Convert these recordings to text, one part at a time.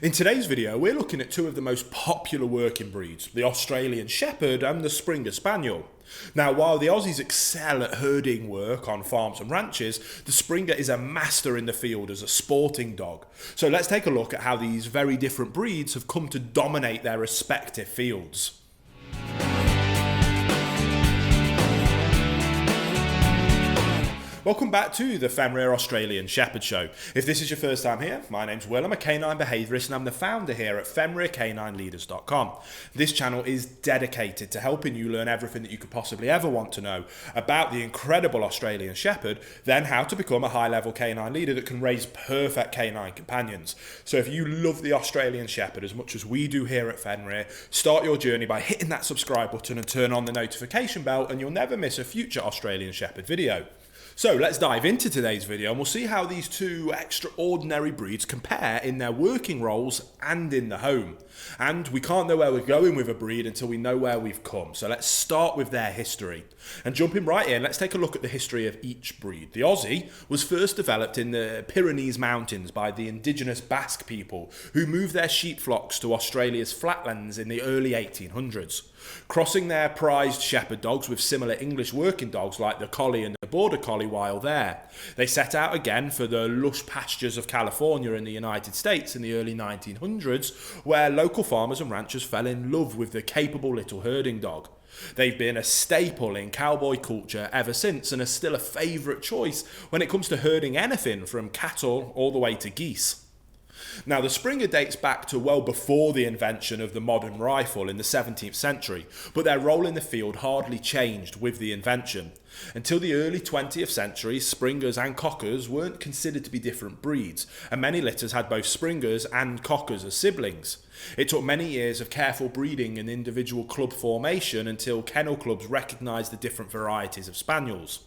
In today's video, we're looking at two of the most popular working breeds, the Australian Shepherd and the Springer Spaniel. Now, while the Aussies excel at herding work on farms and ranches, the Springer is a master in the field as a sporting dog. So let's take a look at how these very different breeds have come to dominate their respective fields. Welcome back to the Fenrir Australian Shepherd Show. If this is your first time here, my name's Will, I'm a canine behaviourist and I'm the founder here at FenrirCanineLeaders.com. This channel is dedicated to helping you learn everything that you could possibly ever want to know about the incredible Australian Shepherd, then how to become a high-level canine leader that can raise perfect canine companions. So if you love the Australian Shepherd as much as we do here at Fenrir, start your journey by hitting that subscribe button and turn on the notification bell and you'll never miss a future Australian Shepherd video. So let's dive into today's video and we'll see how these two extraordinary breeds compare in their working roles and in the home. And we can't know where we're going with a breed until we know where we've come. So let's start with their history. And jumping right in, let's take a look at the history of each breed. The Aussie was first developed in the Pyrenees Mountains by the indigenous Basque people who moved their sheep flocks to Australia's flatlands in the early 1800s. Crossing their prized shepherd dogs with similar English working dogs like the Collie and the Border Collie while there. They set out again for the lush pastures of California in the United States in the early 1900s, where local farmers and ranchers fell in love with the capable little herding dog. They've been a staple in cowboy culture ever since and are still a favourite choice when it comes to herding anything from cattle all the way to geese. Now, the Springer dates back to well before the invention of the modern rifle in the 17th century, but their role in the field hardly changed with the invention. Until the early 20th century, Springers and Cockers weren't considered to be different breeds, and many litters had both Springers and Cockers as siblings. It took many years of careful breeding and individual club formation until kennel clubs recognised the different varieties of spaniels.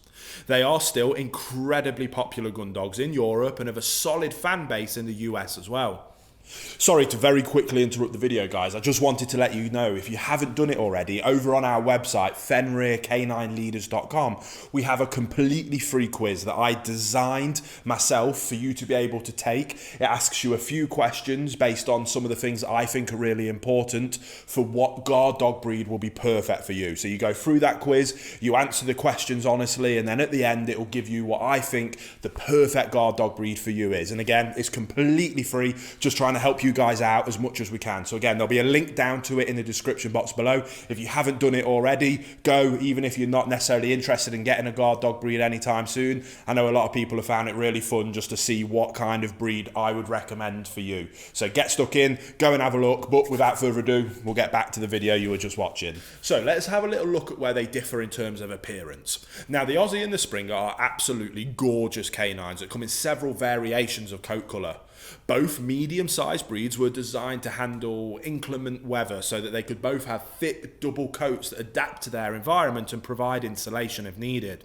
They are still incredibly popular gun dogs in Europe and have a solid fan base in the US as well. Sorry to very quickly interrupt the video, guys. I just wanted to let you know, if you haven't done it already, over on our website, FenrirCanineLeaders.com, we have a completely free quiz that I designed myself for you to be able to take. It asks you a few questions based on some of the things that I think are really important for what guard dog breed will be perfect for you. So you go through that quiz, you answer the questions honestly, and then at the end, it will give you what I think the perfect guard dog breed for you is. And again, it's completely free, just trying to help you guys out as much as we can. So again, there'll be a link down to it in the description box below. If you haven't done it already, go, even if you're not necessarily interested in getting a guard dog breed anytime soon. I know a lot of people have found it really fun just to see what kind of breed I would recommend for you. So get stuck in, go and have a look, but without further ado, we'll get back to the video you were just watching. So let's have a little look at where they differ in terms of appearance. Now, the Aussie and the Springer are absolutely gorgeous canines that come in several variations of coat colour. Both medium-sized breeds were designed to handle inclement weather so that they could both have thick double coats that adapt to their environment and provide insulation if needed.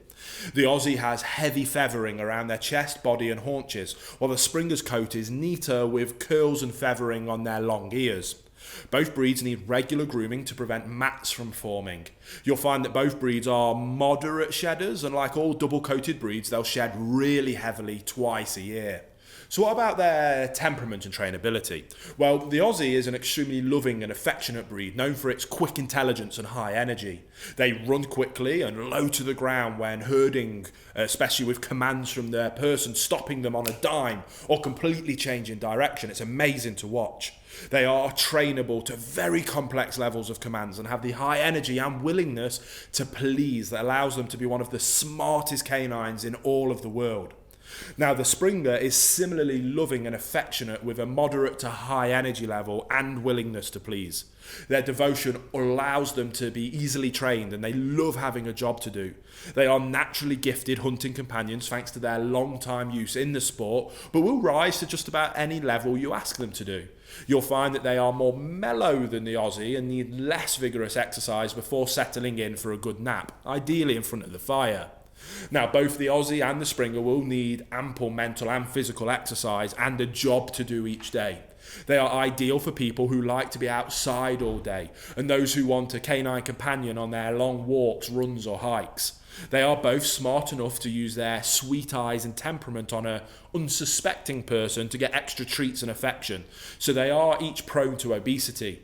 The Aussie has heavy feathering around their chest, body and haunches, while the Springer's coat is neater with curls and feathering on their long ears. Both breeds need regular grooming to prevent mats from forming. You'll find that both breeds are moderate shedders, and like all double-coated breeds, they'll shed really heavily twice a year. So what about their temperament and trainability? Well, the Aussie is an extremely loving and affectionate breed, known for its quick intelligence and high energy. They run quickly and low to the ground when herding, especially with commands from their person stopping them on a dime or completely changing direction. It's amazing to watch. They are trainable to very complex levels of commands and have the high energy and willingness to please that allows them to be one of the smartest canines in all of the world. Now, the Springer is similarly loving and affectionate with a moderate to high energy level and willingness to please. Their devotion allows them to be easily trained and they love having a job to do. They are naturally gifted hunting companions thanks to their long time use in the sport, but will rise to just about any level you ask them to do. You'll find that they are more mellow than the Aussie and need less vigorous exercise before settling in for a good nap, ideally in front of the fire. Now, both the Aussie and the Springer will need ample mental and physical exercise and a job to do each day. They are ideal for people who like to be outside all day and those who want a canine companion on their long walks, runs or hikes. They are both smart enough to use their sweet eyes and temperament on an unsuspecting person to get extra treats and affection, so they are each prone to obesity.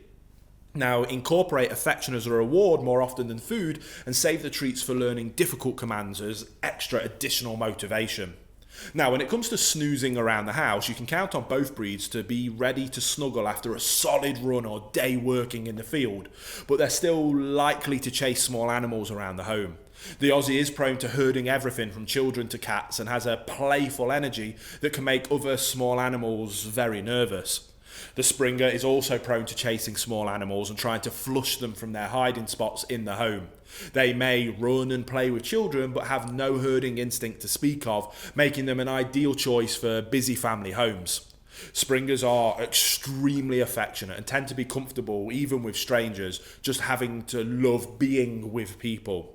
Now, incorporate affection as a reward more often than food, and save the treats for learning difficult commands as extra additional motivation. Now, when it comes to snoozing around the house, you can count on both breeds to be ready to snuggle after a solid run or day working in the field, but they're still likely to chase small animals around the home. The Aussie is prone to herding everything from children to cats and has a playful energy that can make other small animals very nervous. The Springer is also prone to chasing small animals and trying to flush them from their hiding spots in the home. They may run and play with children but have no herding instinct to speak of, making them an ideal choice for busy family homes. Springers are extremely affectionate and tend to be comfortable even with strangers, just having to love being with people.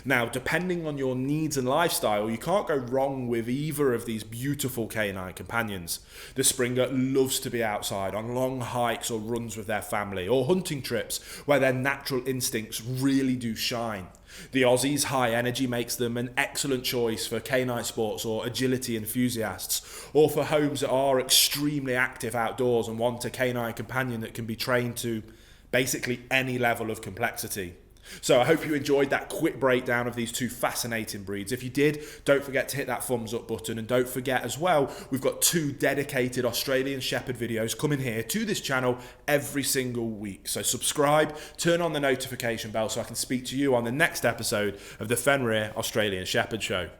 Now, depending on your needs and lifestyle, you can't go wrong with either of these beautiful canine companions. The Springer loves to be outside on long hikes or runs with their family, or hunting trips where their natural instincts really do shine. The Aussie's high energy makes them an excellent choice for canine sports or agility enthusiasts, or for homes that are extremely active outdoors and want a canine companion that can be trained to basically any level of complexity. So I hope you enjoyed that quick breakdown of these two fascinating breeds. If you did, don't forget to hit that thumbs up button, and don't forget as well, we've got 2 dedicated Australian Shepherd videos coming here to this channel every single week. So subscribe, turn on the notification bell so I can speak to you on the next episode of the Fenrir Australian Shepherd Show.